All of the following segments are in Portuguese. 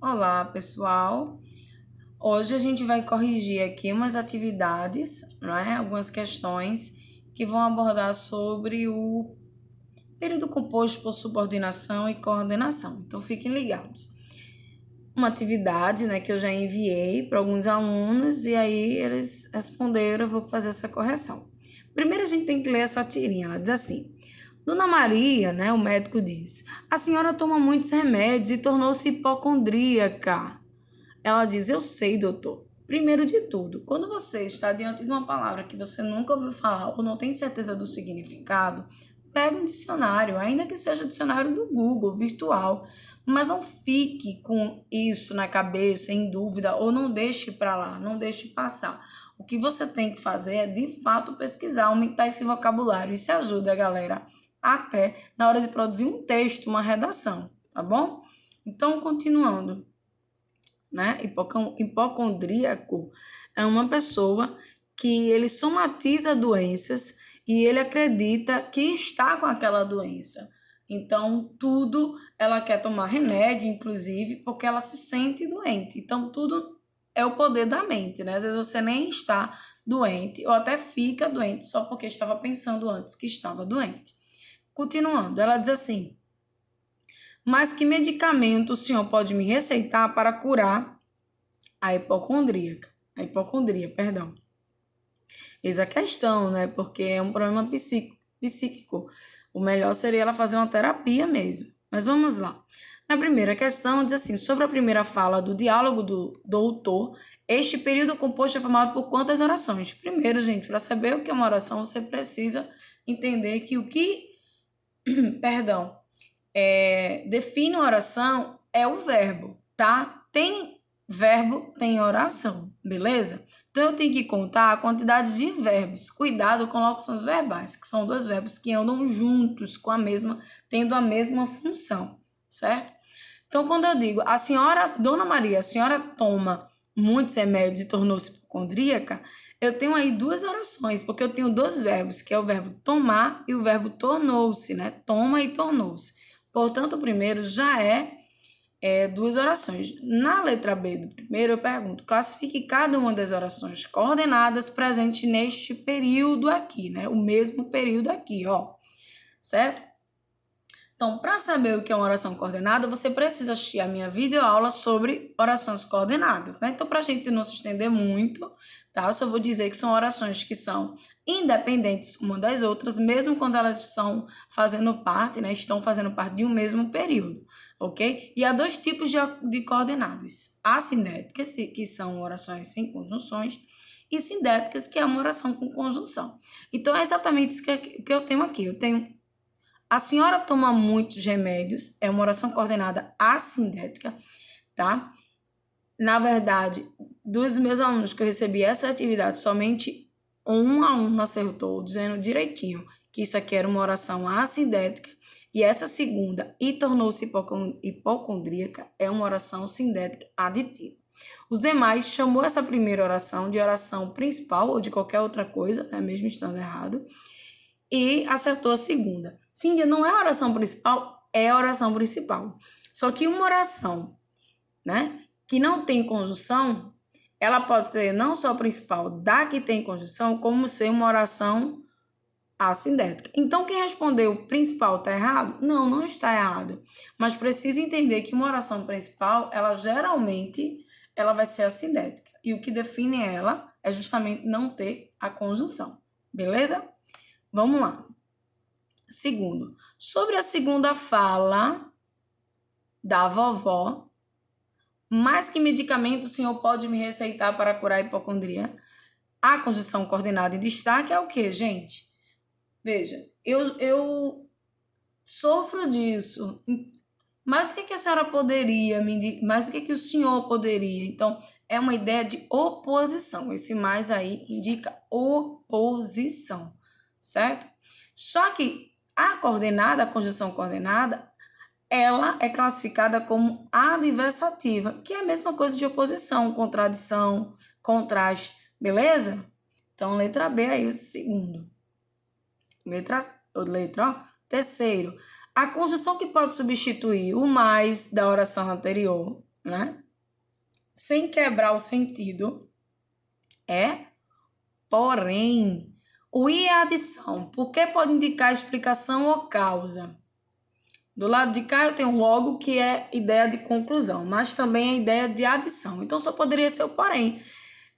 Olá, pessoal. Hoje a gente vai corrigir aqui umas atividades, né? Algumas questões que vão abordar sobre o período composto por subordinação e coordenação. Então, fiquem ligados. Uma atividade, né, que eu já enviei para alguns alunos e aí eles responderam, eu vou fazer essa correção. Primeiro a gente tem que ler essa tirinha, ela diz assim: Dona Maria, né, o médico diz, a senhora toma muitos remédios e tornou-se hipocondríaca. Ela diz, eu sei, doutor. Primeiro de tudo, quando você está diante de uma palavra que você nunca ouviu falar ou não tem certeza do significado, pega um dicionário, ainda que seja o dicionário do Google, virtual, mas não fique com isso na cabeça, em dúvida, ou não deixe para lá, não deixe passar. O que você tem que fazer é, de fato, pesquisar, aumentar esse vocabulário. Isso ajuda, galera, até na hora de produzir um texto, uma redação, tá bom? Então, continuando, né? Hipocondríaco é uma pessoa que ele somatiza doenças e ele acredita que está com aquela doença. Então, tudo ela quer tomar remédio, inclusive, porque ela se sente doente. Então, tudo é o poder da mente, né? Às vezes você nem está doente ou até fica doente só porque estava pensando antes que estava doente. Continuando, ela diz assim: mas que medicamento o senhor pode me receitar para curar a hipocondria, perdão. Eis a questão, né? Porque é um problema psíquico. O melhor seria ela fazer uma terapia mesmo. Mas vamos lá. Na primeira questão, diz assim: sobre a primeira fala do diálogo do doutor, este período composto é formado por quantas orações? Primeiro, gente, para saber o que é uma oração, você precisa entender que perdão, define uma oração é o verbo, tá? Tem verbo, tem oração, beleza? Então eu tenho que contar a quantidade de verbos. Cuidado com locuções verbais, que são dois verbos que andam juntos com tendo a mesma função, certo? Então quando eu digo, a senhora, Dona Maria, a senhora toma muitos remédios e tornou-se hipocondríaca, eu tenho aí duas orações, porque eu tenho dois verbos, que é o verbo tomar e o verbo tornou-se, né? Toma e tornou-se. Portanto, o primeiro já é duas orações. Na letra B do primeiro, eu pergunto: classifique cada uma das orações coordenadas presentes neste período aqui, né? O mesmo período aqui, ó. Certo? Então, para saber o que é uma oração coordenada, você precisa assistir a minha videoaula sobre orações coordenadas, né? Então, para a gente não se estender muito, tá? Eu só vou dizer que são orações que são independentes uma das outras, mesmo quando elas estão fazendo parte, né? Estão fazendo parte de um mesmo período, ok? E há dois tipos de coordenadas: assinéticas, que são orações sem conjunções, e sindéticas, que é uma oração com conjunção. Então, é exatamente isso que eu tenho aqui. Eu tenho: a senhora toma muitos remédios, é uma oração coordenada assindética, tá? Na verdade, dos meus alunos que eu recebi essa atividade, somente um aluno acertou, dizendo direitinho que isso aqui era uma oração assindética, e essa segunda, e tornou-se hipocondríaca, é uma oração sindética aditiva. Os demais chamou essa primeira oração de oração principal ou de qualquer outra coisa, né, mesmo estando errado, e acertou a segunda. Cíndia, não é a oração principal? É a oração principal. Só que uma oração, né, que não tem conjunção, ela pode ser não só principal da que tem conjunção, como ser uma oração assindética. Então, quem respondeu principal está errado? Não, não está errado. Mas precisa entender que uma oração principal, ela geralmente ela vai ser assindética. E o que define ela é justamente não ter a conjunção. Beleza? Vamos lá. Segundo, sobre a segunda fala da vovó, mas que medicamento o senhor pode me receitar para curar a hipocondria? A conjunção coordenada em destaque é o quê, gente? Veja, eu sofro disso, mas o que a senhora poderia me dizer? Mas o que o senhor poderia? Então, é uma ideia de oposição. Esse mais aí indica oposição, certo? Só que a coordenada, a conjunção coordenada, ela é classificada como adversativa, que é a mesma coisa de oposição, contradição, contraste, beleza? Então, letra B aí, o segundo. Terceiro, a conjunção que pode substituir o mais da oração anterior, né? Sem quebrar o sentido, é porém. O i é adição, porque pode indicar explicação ou causa. Do lado de cá eu tenho logo, que é ideia de conclusão, mas também a ideia de adição. Então só poderia ser o porém.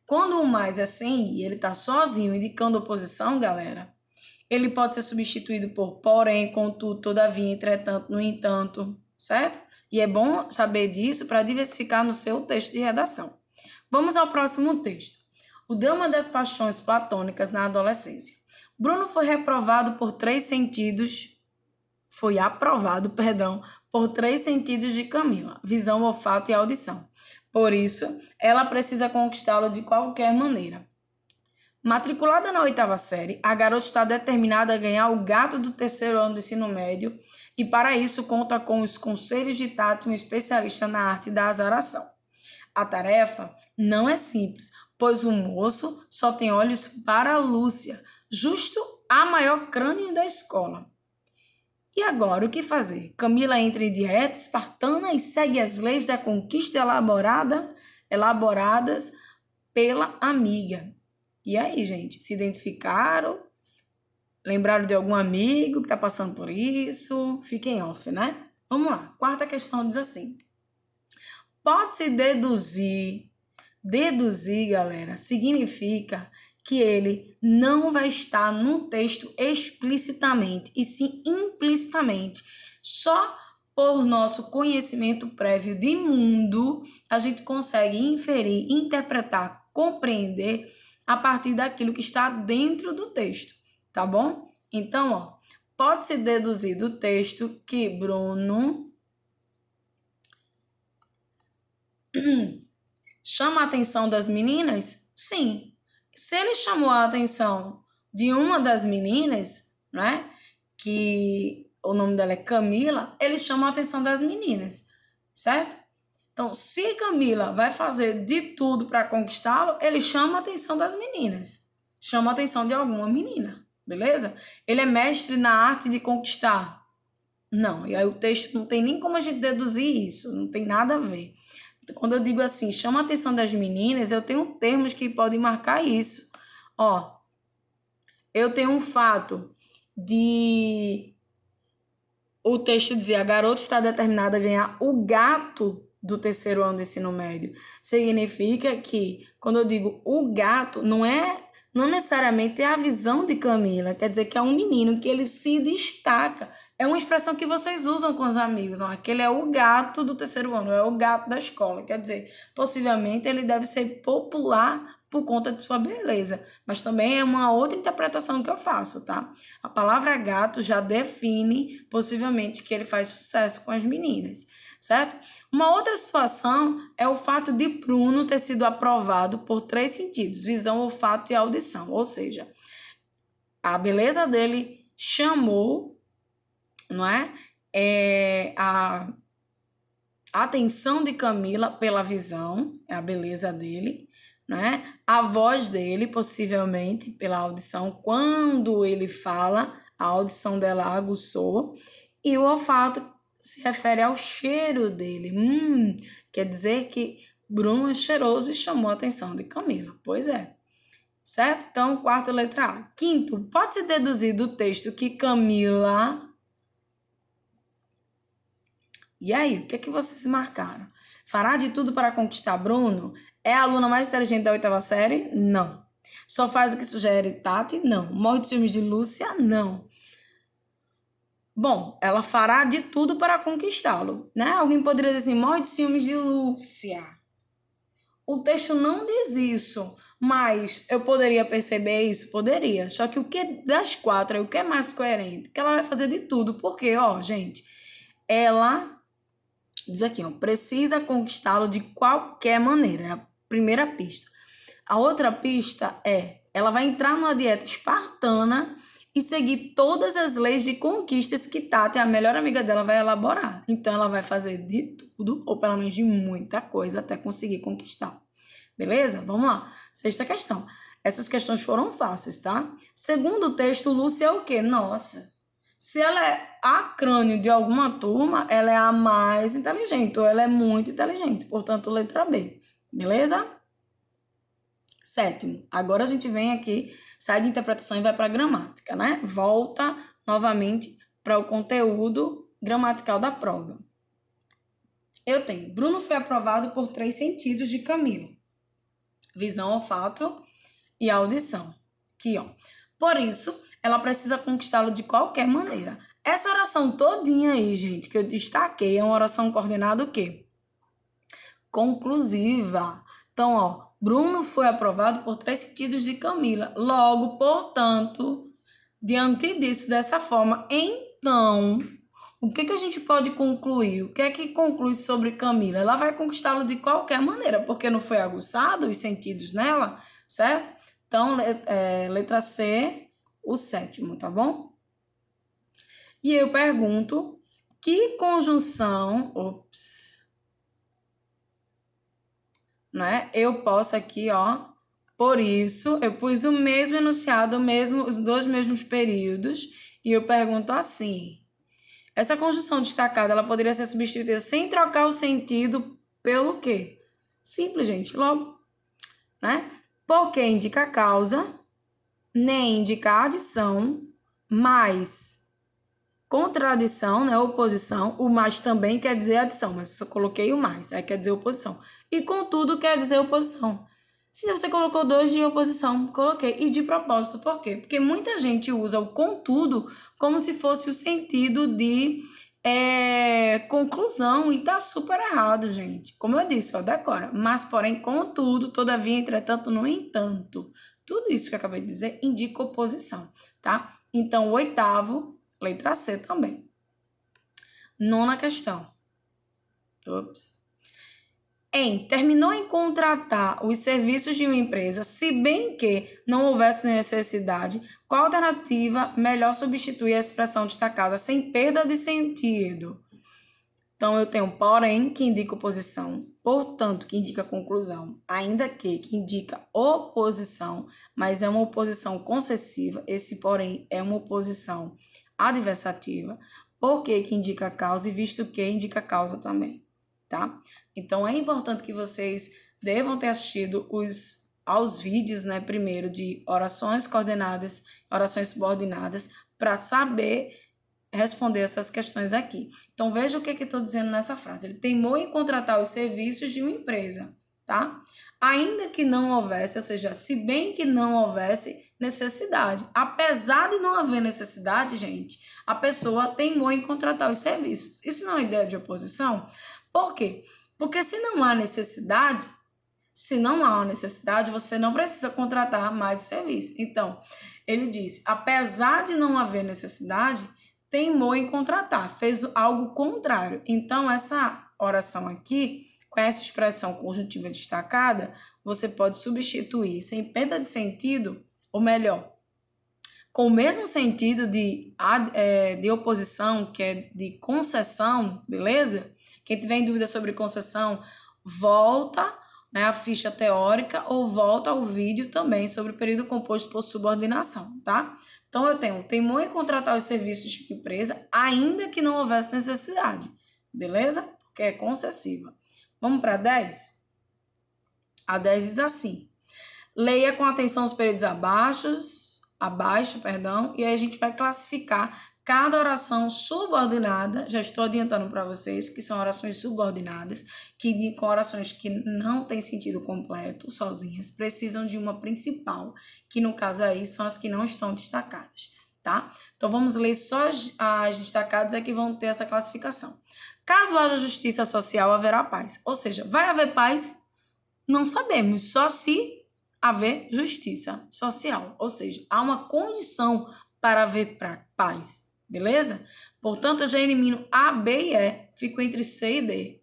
Quando o mais é sem i, ele está sozinho, indicando oposição, galera, ele pode ser substituído por porém, contudo, todavia, entretanto, no entanto, certo? E é bom saber disso para diversificar no seu texto de redação. Vamos ao próximo texto. O drama das paixões platônicas na adolescência. Bruno foi aprovado por 3 sentidos de Camila: visão, olfato e audição. Por isso, ela precisa conquistá-lo de qualquer maneira. Matriculada na 8ª série, a garota está determinada a ganhar o gato do 3º ano do ensino médio e, para isso, conta com os conselhos de Tati, um especialista na arte da azaração. A tarefa não é simples, pois o moço só tem olhos para Lúcia, justo a maior crânio da escola. E agora, o que fazer? Camila entra em dieta espartana e segue as leis da conquista elaboradas pela amiga. E aí, gente, se identificaram? Lembraram de algum amigo que está passando por isso? Fiquem off, né? Vamos lá. 4ª questão diz assim. Pode-se deduzir. Deduzir, galera, significa que ele não vai estar no texto explicitamente, e sim implicitamente. Só por nosso conhecimento prévio de mundo, a gente consegue inferir, interpretar, compreender a partir daquilo que está dentro do texto, tá bom? Então, ó, pode-se deduzir do texto que Bruno chama a atenção das meninas? Sim. Se ele chamou a atenção de uma das meninas, né, que o nome dela é Camila, ele chama a atenção das meninas, certo? Então, se Camila vai fazer de tudo para conquistá-lo, ele chama a atenção das meninas. Chama a atenção de alguma menina, beleza? Ele é mestre na arte de conquistar? Não, e aí o texto não tem nem como a gente deduzir isso, não tem nada a ver. Quando eu digo assim, chama a atenção das meninas, eu tenho termos que podem marcar isso. Ó, eu tenho um fato de o texto dizer a garota está determinada a ganhar o gato do 3º ano do ensino médio. Significa que, quando eu digo o gato, não necessariamente é a visão de Camila, quer dizer que é um menino que ele se destaca. É uma expressão que vocês usam com os amigos. Ó, aquele é o gato do 3º ano, é o gato da escola. Quer dizer, possivelmente ele deve ser popular por conta de sua beleza. Mas também é uma outra interpretação que eu faço, tá? A palavra gato já define, possivelmente, que ele faz sucesso com as meninas, certo? Uma outra situação é o fato de Bruno ter sido aprovado por 3 sentidos: visão, olfato e audição. Ou seja, a beleza dele chamou, não é? A atenção de Camila pela visão, é a beleza dele, né? A voz dele, possivelmente, pela audição, quando ele fala, a audição dela aguçou, e o olfato se refere ao cheiro dele. Quer dizer que Bruno é cheiroso e chamou a atenção de Camila. Pois é. Certo? Então, 4ª letra A. 5º, pode-se deduzir do texto que Camila... E aí, o que é que vocês marcaram? Fará de tudo para conquistar Bruno? É a aluna mais inteligente da 8ª série? Não. Só faz o que sugere Tati? Não. Morre de ciúmes de Lúcia? Não. Bom, ela fará de tudo para conquistá-lo, né? Alguém poderia dizer assim, morre de ciúmes de Lúcia. O texto não diz isso, mas eu poderia perceber isso? Poderia. Só que o que das 4 é o que é mais coerente? Que ela vai fazer de tudo. Porque, ó, gente, ela... diz aqui, ó, precisa conquistá-lo de qualquer maneira. É a primeira pista. A outra pista é, ela vai entrar numa dieta espartana e seguir todas as leis de conquistas que Tati, a melhor amiga dela, vai elaborar. Então, ela vai fazer de tudo, ou pelo menos de muita coisa, até conseguir conquistar. Beleza? Vamos lá. 6ª questão. Essas questões foram fáceis, tá? Segundo o texto, Lúcia é o quê? Nossa, Se ela é a crânio de alguma turma, ela é a mais inteligente, ou ela é muito inteligente. Portanto, letra B. Beleza? Sétimo. Agora a gente vem aqui, sai de interpretação e vai para gramática, né? Volta novamente para o conteúdo gramatical da prova. Eu tenho, Bruno foi aprovado por 3 sentidos de Camila. Visão, olfato e audição. Aqui, ó. Por isso, ela precisa conquistá-lo de qualquer maneira. Essa oração todinha aí, gente, que eu destaquei, é uma oração coordenada o quê? Conclusiva. Então, ó, Bruno foi aprovado por 3 sentidos de Camila. Logo, portanto, diante disso, dessa forma, então, o que a gente pode concluir? O que é que conclui sobre Camila? Ela vai conquistá-lo de qualquer maneira, porque não foi aguçado os sentidos nela, certo? Então, letra C, o sétimo, tá bom? E eu pergunto, que conjunção... né? Eu posso aqui, ó, por isso, eu pus o mesmo enunciado, os 2 mesmos períodos, e eu pergunto assim, essa conjunção destacada, ela poderia ser substituída sem trocar o sentido pelo quê? Simples, gente, logo, né? Porque indica a causa, nem indica a adição, mais contradição, né? Oposição. O mais também quer dizer adição, mas eu só coloquei o mais, aí quer dizer oposição. E contudo quer dizer oposição. Se você colocou 2 de oposição, coloquei. E de propósito, por quê? Porque muita gente usa o contudo como se fosse o sentido de conclusão e tá super errado, gente. Como eu disse, ó, decora. Mas, porém, contudo, todavia, entretanto, no entanto. Tudo isso que eu acabei de dizer indica oposição, tá? Então, o 8º, letra C também. 9ª questão. Terminou em contratar os serviços de uma empresa, se bem que não houvesse necessidade, qual alternativa melhor substitui a expressão destacada sem perda de sentido? Então, eu tenho porém, que indica oposição, portanto, que indica conclusão, ainda que indica oposição, mas é uma oposição concessiva, esse porém é uma oposição adversativa, porque que indica causa e visto que indica causa também, tá? Então, é importante que vocês devam ter assistido aos vídeos, né, primeiro de orações coordenadas, orações subordinadas, para saber responder essas questões aqui. Então, veja o que estou dizendo nessa frase. Ele teimou em contratar os serviços de uma empresa, tá? Ainda que não houvesse, ou seja, se bem que não houvesse necessidade. Apesar de não haver necessidade, gente, a pessoa teimou em contratar os serviços. Isso não é ideia de oposição? Por quê? Porque se não há necessidade, você não precisa contratar mais o serviço. Então, ele disse, apesar de não haver necessidade, teimou em contratar, fez algo contrário. Então, essa oração aqui, com essa expressão conjuntiva destacada, você pode substituir sem perda de sentido, ou melhor, com o mesmo sentido de oposição, que é de concessão, beleza? Quem tiver em dúvida sobre concessão, volta, né, a ficha teórica ou volta ao vídeo também sobre o período composto por subordinação, tá? Então, eu tenho teimou em contratar os serviços de empresa, ainda que não houvesse necessidade, beleza? Porque é concessiva. Vamos para 10? A 10 diz assim, leia com atenção os períodos abaixo, e aí a gente vai classificar cada oração subordinada, já estou adiantando para vocês que são orações subordinadas, que indicam orações que não têm sentido completo, sozinhas, precisam de uma principal, que no caso aí são as que não estão destacadas, tá? Então vamos ler só as destacadas que vão ter essa classificação. Caso haja justiça social, haverá paz. Ou seja, vai haver paz? Não sabemos, só se haver justiça social, ou seja, há uma condição para haver paz, beleza? Portanto, eu já elimino A, B e E, fico entre C e D.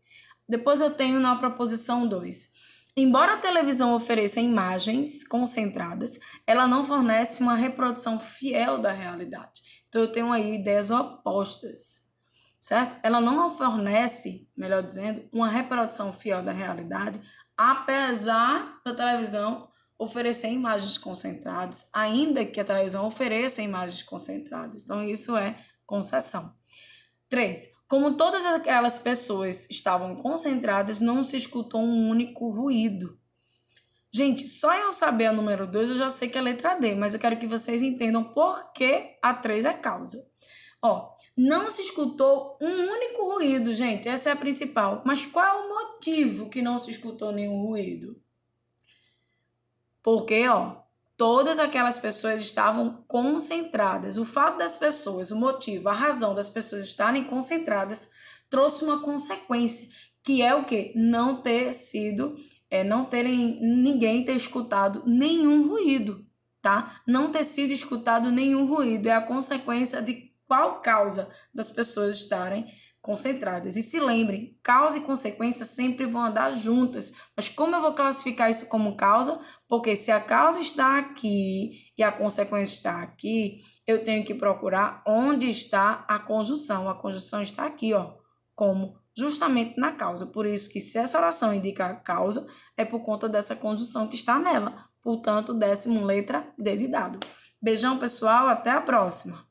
Depois eu tenho na proposição 2. Embora a televisão ofereça imagens concentradas, ela não fornece uma reprodução fiel da realidade. Então, eu tenho aí ideias opostas, certo? Ela não fornece, melhor dizendo, uma reprodução fiel da realidade, apesar da televisão oferecer imagens concentradas, ainda que a televisão ofereça imagens concentradas. Então, isso é concessão. 3. Como todas aquelas pessoas estavam concentradas, não se escutou um único ruído. Gente, só eu saber a número 2, eu já sei que é a letra D, mas eu quero que vocês entendam por que a 3 é causa. Ó, não se escutou um único ruído, gente, essa é a principal. Mas qual é o motivo que não se escutou nenhum ruído? Porque, ó, todas aquelas pessoas estavam concentradas. O fato das pessoas, o motivo, a razão das pessoas estarem concentradas trouxe uma consequência, que é o quê? Não terem ninguém ter escutado nenhum ruído, tá? Não ter sido escutado nenhum ruído é a consequência de qual causa das pessoas estarem concentradas. E se lembrem, causa e consequência sempre vão andar juntas. Mas como eu vou classificar isso como causa? Porque se a causa está aqui e a consequência está aqui, eu tenho que procurar onde está a conjunção. A conjunção está aqui, ó, como justamente na causa. Por isso que se essa oração indica a causa, é por conta dessa conjunção que está nela. Portanto, 10ª letra D de dado. Beijão, pessoal. Até a próxima.